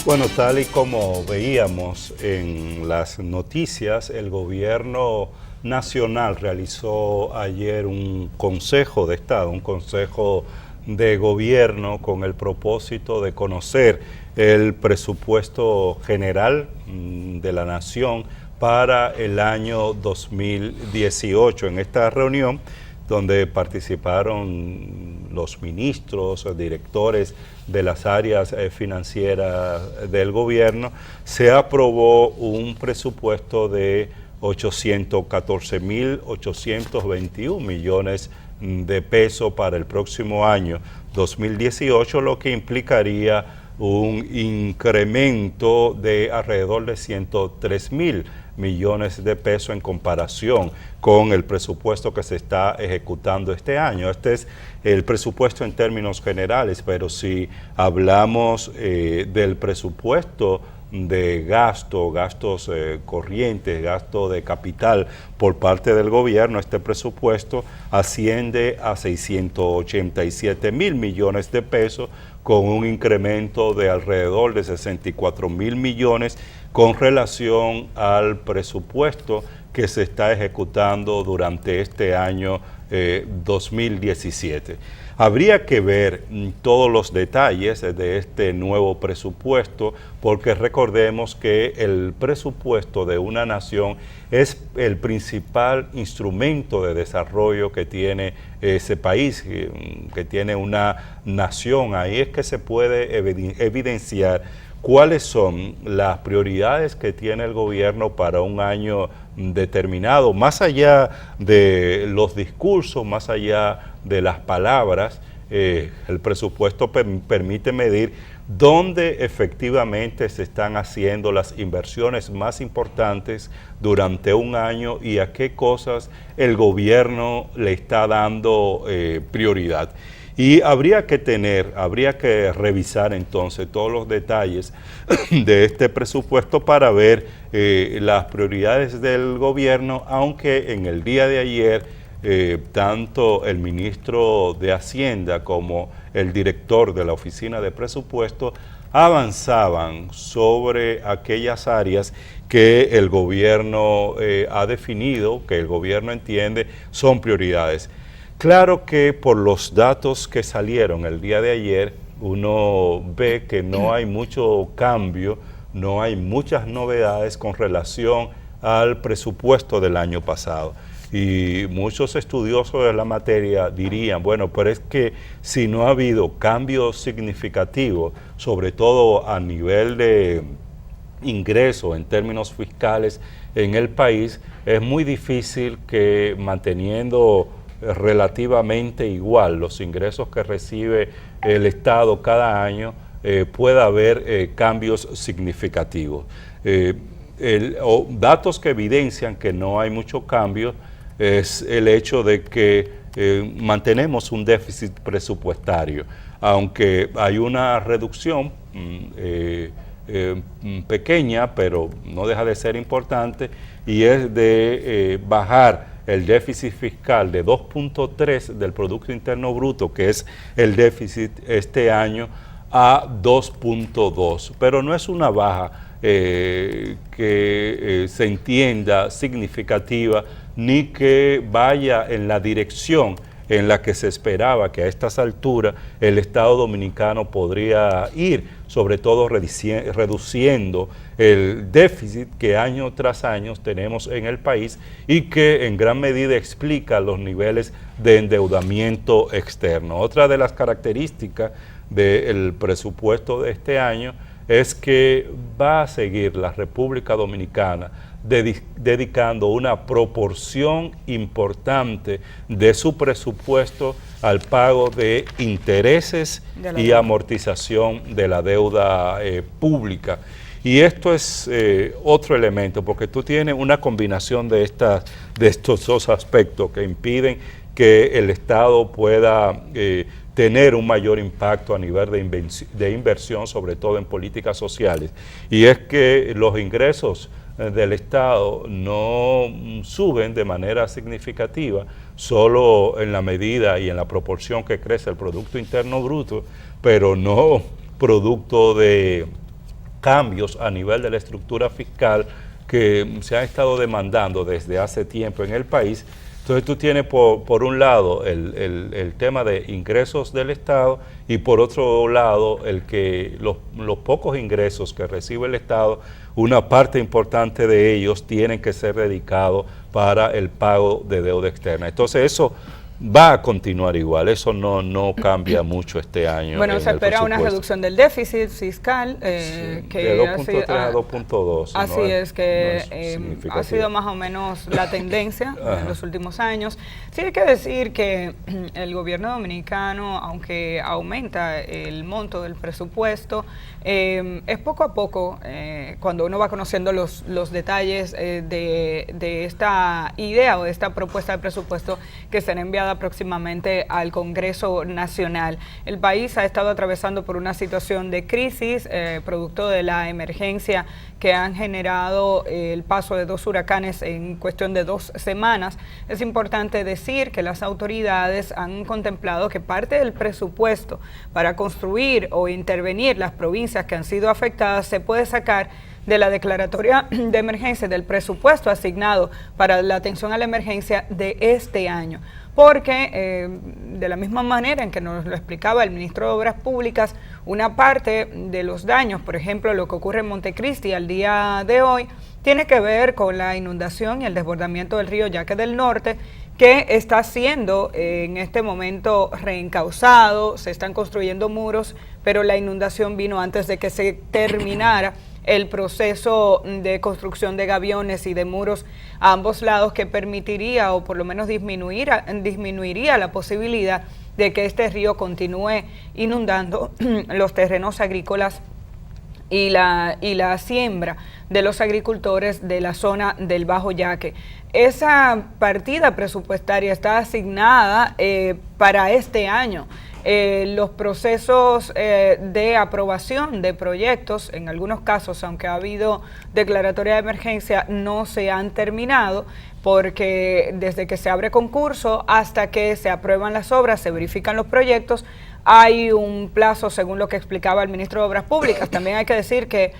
Bueno, tal y como veíamos en las noticias, el gobierno nacional realizó ayer un consejo de Estado, un consejo de gobierno con el propósito de conocer el presupuesto general de la nación para el año 2018. En esta reunión, donde participaron los ministros, directores de las áreas financieras del gobierno, se aprobó un presupuesto de 814.821 millones de pesos para el próximo año 2018, lo que implicaría un incremento de alrededor de 103.000 millones de pesos en comparación con el presupuesto que se está ejecutando este año. Este es el presupuesto en términos generales, pero si hablamos del presupuesto de gastos corrientes, gasto de capital por parte del gobierno, este presupuesto asciende a 687.000 millones de pesos, con un incremento de alrededor de 64.000 millones con relación al presupuesto que se está ejecutando durante este año 2017. Habría que ver todos los detalles de este nuevo presupuesto, porque recordemos que el presupuesto de una nación es el principal instrumento de desarrollo que tiene ese país, que tiene una nación. Ahí es que se puede evidenciar cuáles son las prioridades que tiene el gobierno para un año determinado, más allá de los discursos, más allá de las palabras. El presupuesto permite medir dónde efectivamente se están haciendo las inversiones más importantes durante un año y a qué cosas el gobierno le está dando prioridad. Y habría que revisar entonces todos los detalles de este presupuesto para ver las prioridades del gobierno, aunque en el día de ayer tanto el ministro de Hacienda como el director de la Oficina de Presupuesto avanzaban sobre aquellas áreas que el gobierno ha definido, que el gobierno entiende son prioridades. Claro que por los datos que salieron el día de ayer, uno ve que no hay mucho cambio, no hay muchas novedades con relación al presupuesto del año pasado. Y muchos estudiosos de la materia dirían, bueno, pero es que si no ha habido cambios significativos, sobre todo a nivel de ingresos en términos fiscales en el país, es muy difícil que manteniendo relativamente igual los ingresos que recibe el Estado cada año, pueda haber cambios significativos. Datos que evidencian que no hay mucho cambio es el hecho de que mantenemos un déficit presupuestario, aunque hay una reducción pequeña, pero no deja de ser importante, y es de bajar el déficit fiscal de 2.3 del Producto Interno Bruto, que es el déficit este año, a 2.2. Pero no es una baja que se entienda significativa, ni que vaya en la dirección en la que se esperaba que a estas alturas el Estado Dominicano podría ir, sobre todo reduciendo el déficit que año tras año tenemos en el país y que en gran medida explica los niveles de endeudamiento externo. Otra de las características del presupuesto de este año es que va a seguir la República Dominicana dedicando una proporción importante de su presupuesto al pago de intereses y amortización de la deuda pública. Y esto es otro elemento, porque tú tienes una combinación de estos dos aspectos que impiden que el Estado pueda tener un mayor impacto a nivel de inversión, sobre todo en políticas sociales. Y es que los ingresos del Estado no suben de manera significativa, solo en la medida y en la proporción que crece el Producto Interno Bruto, pero no producto de cambios a nivel de la estructura fiscal que se han estado demandando desde hace tiempo en el país. Entonces tú tienes por un lado el tema de ingresos del Estado y por otro lado los pocos ingresos que recibe el Estado, una parte importante de ellos tienen que ser dedicados para el pago de deuda externa. Entonces eso va a continuar igual, eso no cambia mucho este año. Bueno, se espera una reducción del déficit fiscal sí, que de 2.3 a 2.2. Así es que ha sido más o menos la tendencia en los últimos años. Sí hay que decir que el gobierno dominicano, aunque aumenta el monto del presupuesto, es poco a poco, cuando uno va conociendo los detalles de esta idea o de esta propuesta de presupuesto que será enviada próximamente al Congreso Nacional. El país ha estado atravesando por una situación de crisis, producto de la emergencia que han generado el paso de 2 huracanes en cuestión de 2 semanas. Es importante decir que las autoridades han contemplado que parte del presupuesto para construir o intervenir las provincias que han sido afectadas se puede sacar de la declaratoria de emergencia, del presupuesto asignado para la atención a la emergencia de este año. Porque de la misma manera en que nos lo explicaba el ministro de Obras Públicas, una parte de los daños, por ejemplo, lo que ocurre en Montecristi al día de hoy, tiene que ver con la inundación y el desbordamiento del río Yaque del Norte, que está siendo en este momento reencauzado, se están construyendo muros, pero la inundación vino antes de que se terminara el proceso de construcción de gaviones y de muros a ambos lados, que permitiría o por lo menos disminuiría la posibilidad de que este río continúe inundando los terrenos agrícolas y la siembra de los agricultores de la zona del Bajo Yaque. Esa partida presupuestaria está asignada para este año. Los procesos de aprobación de proyectos, en algunos casos, aunque ha habido declaratoria de emergencia, no se han terminado, porque desde que se abre concurso hasta que se aprueban las obras, se verifican los proyectos, hay un plazo, según lo que explicaba el ministro de Obras Públicas. También hay que decir que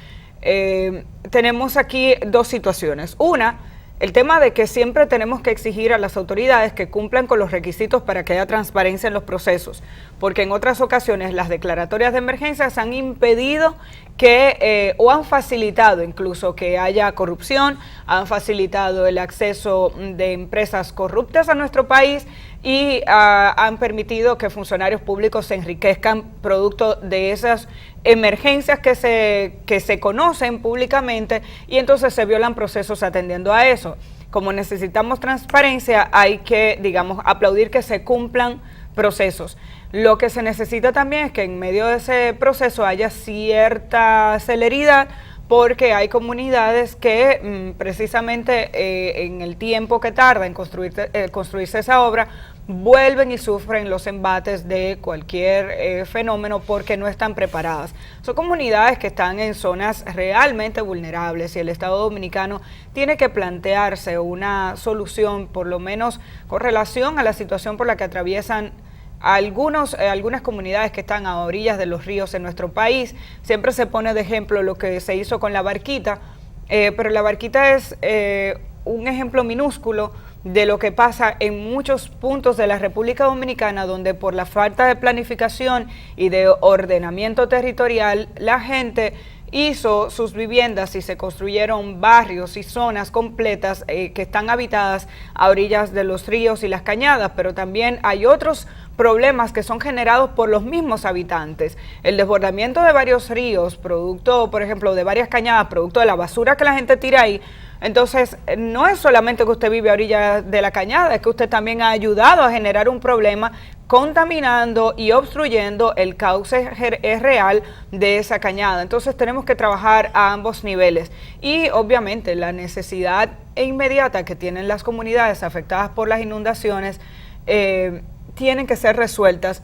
tenemos aquí 2 situaciones. Una, el tema de que siempre tenemos que exigir a las autoridades que cumplan con los requisitos para que haya transparencia en los procesos, porque en otras ocasiones las declaratorias de emergencia han impedido que, o han facilitado incluso que haya corrupción, han facilitado el acceso de empresas corruptas a nuestro país y han permitido que funcionarios públicos se enriquezcan producto de esas emergencias que se conocen públicamente, y entonces se violan procesos atendiendo a eso. Como necesitamos transparencia, hay que, digamos, aplaudir que se cumplan procesos. Lo que se necesita también es que en medio de ese proceso haya cierta celeridad, porque hay comunidades que precisamente en el tiempo que tarda en construirse esa obra, vuelven y sufren los embates de cualquier fenómeno porque no están preparadas. Son comunidades que están en zonas realmente vulnerables y el Estado Dominicano tiene que plantearse una solución, por lo menos con relación a la situación por la que atraviesan algunas comunidades que están a orillas de los ríos en nuestro país. Siempre se pone de ejemplo lo que se hizo con la Barquita, pero la Barquita es un ejemplo minúsculo de lo que pasa en muchos puntos de la República Dominicana, donde por la falta de planificación y de ordenamiento territorial, la gente hizo sus viviendas y se construyeron barrios y zonas completas que están habitadas a orillas de los ríos y las cañadas, pero también hay otros problemas que son generados por los mismos habitantes. El desbordamiento de varios ríos, producto, por ejemplo, de varias cañadas, producto de la basura que la gente tira ahí. Entonces, no es solamente que usted vive a orillas de la cañada, es que usted también ha ayudado a generar un problema contaminando y obstruyendo el cauce real de esa cañada. Entonces tenemos que trabajar a ambos niveles y obviamente la necesidad inmediata que tienen las comunidades afectadas por las inundaciones tienen que ser resueltas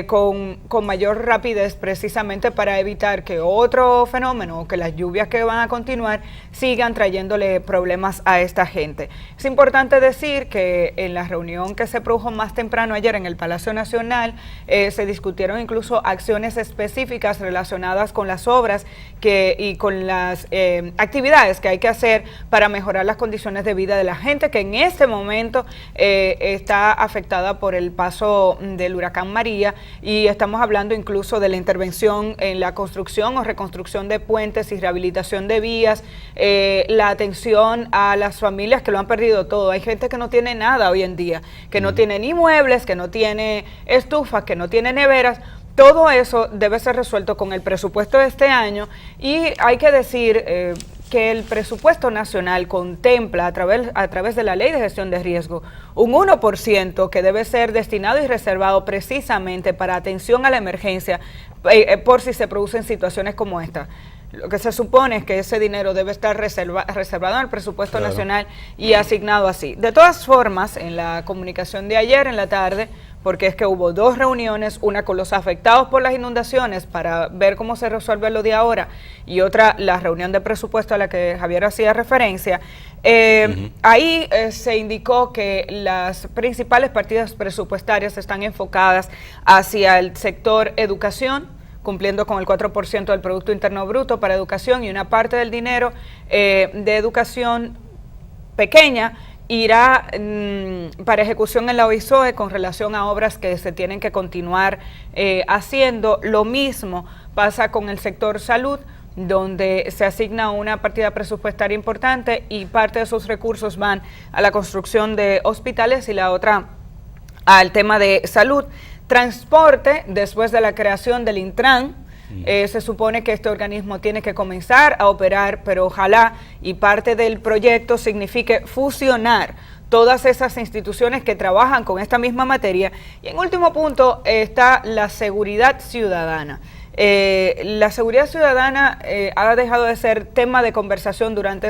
con mayor rapidez, precisamente para evitar que otro fenómeno o que las lluvias que van a continuar sigan trayéndole problemas a esta gente. Es importante decir que en la reunión que se produjo más temprano ayer en el Palacio Nacional se discutieron incluso acciones específicas relacionadas con las obras y con las actividades que hay que hacer para mejorar las condiciones de vida de la gente que en este momento está afectada por el paso del huracán María, y estamos hablando incluso de la intervención en la construcción o reconstrucción de puentes y rehabilitación de vías, la atención a las familias que lo han perdido todo. Hay gente que no tiene nada hoy en día, que no tiene ni muebles, que no tiene estufas, que no tiene neveras. Todo eso debe ser resuelto con el presupuesto de este año, y hay que decir que el presupuesto nacional contempla a través de la Ley de Gestión de Riesgo un 1% que debe ser destinado y reservado precisamente para atención a la emergencia por si se producen situaciones como esta. Lo que se supone es que ese dinero debe estar reservado en el presupuesto nacional y asignado así. De todas formas, en la comunicación de ayer en la tarde, porque es que hubo 2 reuniones, una con los afectados por las inundaciones para ver cómo se resuelve lo de ahora, y otra la reunión de presupuesto a la que Javier hacía referencia. Ahí se indicó que las principales partidas presupuestarias están enfocadas hacia el sector educación, cumpliendo con el 4% del Producto Interno Bruto para educación, y una parte del dinero de educación pequeña irá para ejecución en la OISOE con relación a obras que se tienen que continuar haciendo. Lo mismo pasa con el sector salud, donde se asigna una partida presupuestaria importante y parte de esos recursos van a la construcción de hospitales y la otra al tema de salud. Transporte, después de la creación del Intran, se supone que este organismo tiene que comenzar a operar, pero ojalá y parte del proyecto signifique fusionar todas esas instituciones que trabajan con esta misma materia. Y en último punto está la seguridad ciudadana. La seguridad ciudadana ha dejado de ser tema de conversación durante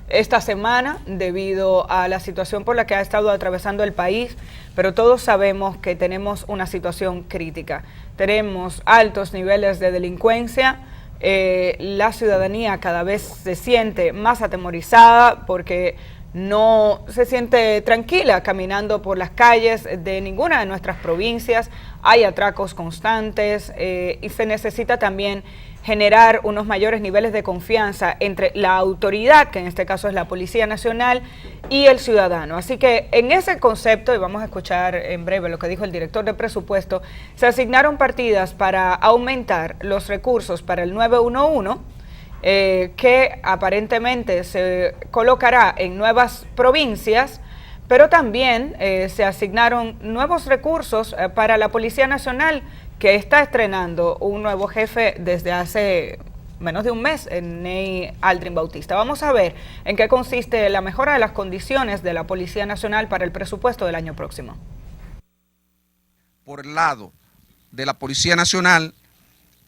esta semana debido a la situación por la que ha estado atravesando el país, pero todos sabemos que tenemos una situación crítica. Tenemos altos niveles de delincuencia, la ciudadanía cada vez se siente más atemorizada porque no se siente tranquila caminando por las calles de ninguna de nuestras provincias, hay atracos constantes y se necesita también generar unos mayores niveles de confianza entre la autoridad, que en este caso es la Policía Nacional, y el ciudadano. Así que en ese concepto, y vamos a escuchar en breve lo que dijo el director de presupuesto, se asignaron partidas para aumentar los recursos para el 911, que aparentemente se colocará en nuevas provincias, pero también se asignaron nuevos recursos para la Policía Nacional, que está estrenando un nuevo jefe desde hace menos de un mes, Ney Aldrin Bautista. Vamos a ver en qué consiste la mejora de las condiciones de la Policía Nacional para el presupuesto del año próximo. Por el lado de la Policía Nacional,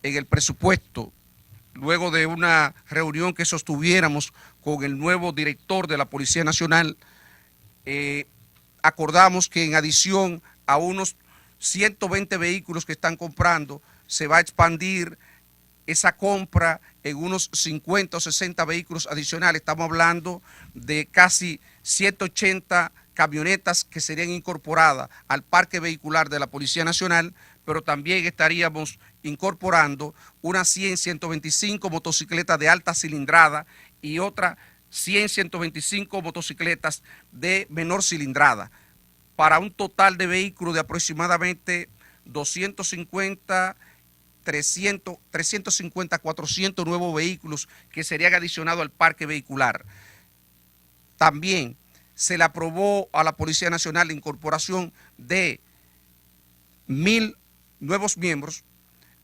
en el presupuesto, luego de una reunión que sostuviéramos con el nuevo director de la Policía Nacional, acordamos que en adición a unos 120 vehículos que están comprando, se va a expandir esa compra en unos 50 o 60 vehículos adicionales. Estamos hablando de casi 180 camionetas que serían incorporadas al parque vehicular de la Policía Nacional, pero también estaríamos incorporando unas 100, 125 motocicletas de alta cilindrada y otras 100, 125 motocicletas de menor cilindrada, para un total de vehículos de aproximadamente 250, 350, 400 nuevos vehículos que serían adicionados al parque vehicular. También se le aprobó a la Policía Nacional la incorporación de 1.000 nuevos miembros,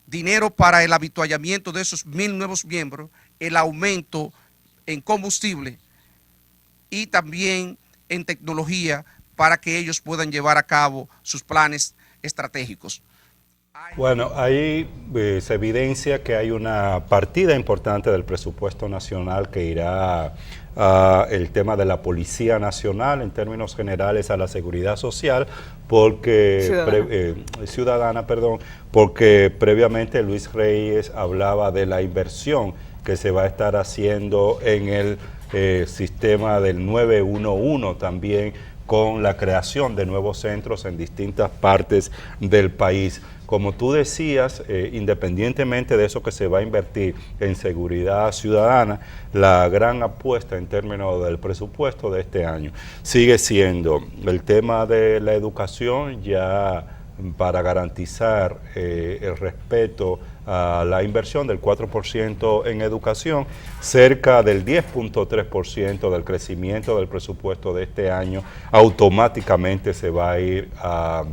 dinero para el habituallamiento de esos 1.000 nuevos miembros, el aumento en combustible y también en tecnología para que ellos puedan llevar a cabo sus planes estratégicos. Bueno, ahí se evidencia que hay una partida importante del presupuesto nacional que irá el tema de la Policía Nacional, en términos generales a la seguridad social, porque ciudadana, porque previamente Luis Reyes hablaba de la inversión que se va a estar haciendo en el sistema del 911 también, con la creación de nuevos centros en distintas partes del país. Como tú decías, independientemente de eso que se va a invertir en seguridad ciudadana, la gran apuesta en términos del presupuesto de este año sigue siendo el tema de la educación, ya para garantizar el respeto a la inversión del 4% en educación, cerca del 10.3% del crecimiento del presupuesto de este año automáticamente se va a ir a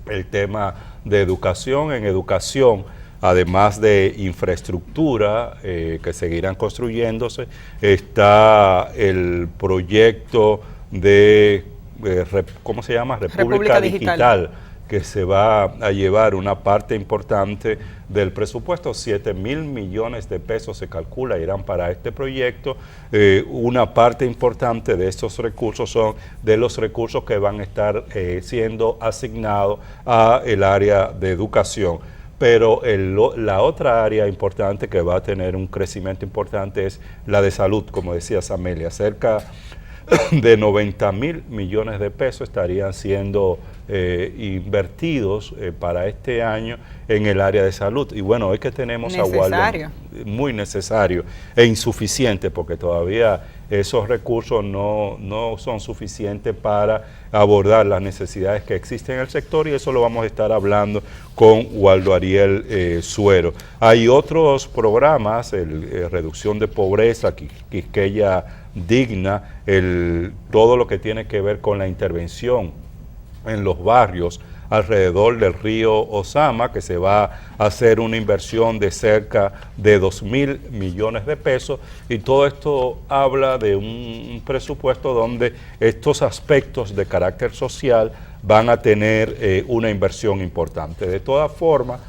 el tema de educación. En educación, además de infraestructura que seguirán construyéndose, está el proyecto de, ¿cómo se llama? República Digital, que se va a llevar una parte importante del presupuesto, 7.000 millones de pesos se calcula irán para este proyecto. Una parte importante de estos recursos son de los recursos que van a estar siendo asignados a el área de educación. Pero la otra área importante que va a tener un crecimiento importante es la de salud, como decía Amelia, cerca de 90.000 millones de pesos estarían siendo invertidos para este año en el área de salud. Y bueno, hoy que tenemos a Walden, muy necesario e insuficiente, porque todavía esos recursos no son suficientes para abordar las necesidades que existen en el sector, y eso lo vamos a estar hablando con Waldo Ariel Suero. Hay otros programas, reducción de pobreza, Quisqueya Digna, todo lo que tiene que ver con la intervención en los barrios alrededor del río Ozama, que se va a hacer una inversión de cerca de 2.000 millones de pesos, y todo esto habla de un presupuesto donde estos aspectos de carácter social van a tener una inversión importante. De todas formas,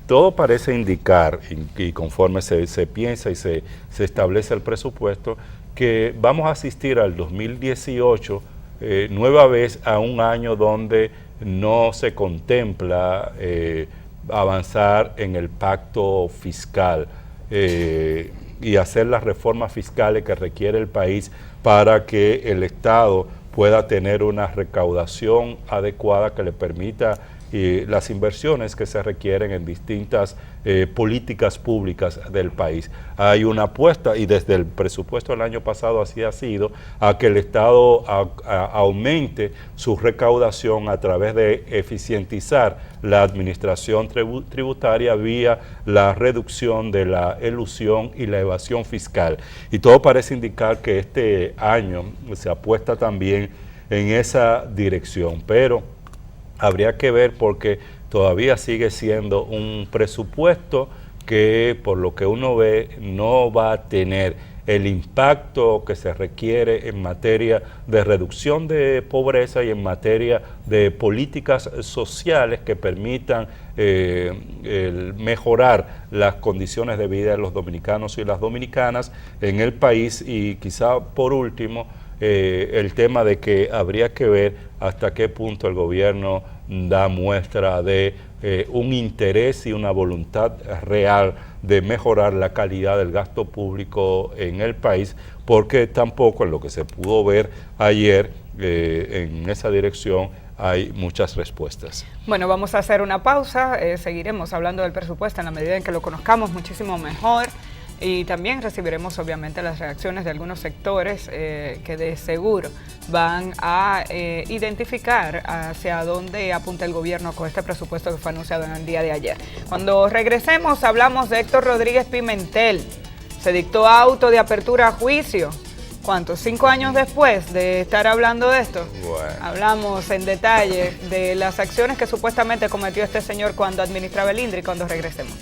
todo parece indicar, y conforme se piensa y se establece el presupuesto, que vamos a asistir al 2018 nueva vez a un año donde no se contempla avanzar en el pacto fiscal y hacer las reformas fiscales que requiere el país para que el Estado pueda tener una recaudación adecuada que le permita las inversiones que se requieren en distintas políticas públicas del país. Hay una apuesta, y desde el presupuesto del año pasado así ha sido, a que el Estado aumente su recaudación a través de eficientizar la administración tributaria vía la reducción de la elusión y la evasión fiscal. Y todo parece indicar que este año se apuesta también en esa dirección, pero habría que ver, porque todavía sigue siendo un presupuesto que, por lo que uno ve, no va a tener el impacto que se requiere en materia de reducción de pobreza y en materia de políticas sociales que permitan mejorar las condiciones de vida de los dominicanos y las dominicanas en el país. Y quizá por último, el tema de que habría que ver hasta qué punto el gobierno da muestra de un interés y una voluntad real de mejorar la calidad del gasto público en el país, porque tampoco en lo que se pudo ver ayer en esa dirección hay muchas respuestas. Bueno, vamos a hacer una pausa, seguiremos hablando del presupuesto en la medida en que lo conozcamos muchísimo mejor. Y también recibiremos obviamente las reacciones de algunos sectores que de seguro van a identificar hacia dónde apunta el gobierno con este presupuesto que fue anunciado en el día de ayer. Cuando regresemos hablamos de Héctor Rodríguez Pimentel. Se dictó auto de apertura a juicio. ¿Cuántos? 5 años después de estar hablando de esto. Bueno. Hablamos en detalle de las acciones que supuestamente cometió este señor cuando administraba el INDRI, cuando regresemos.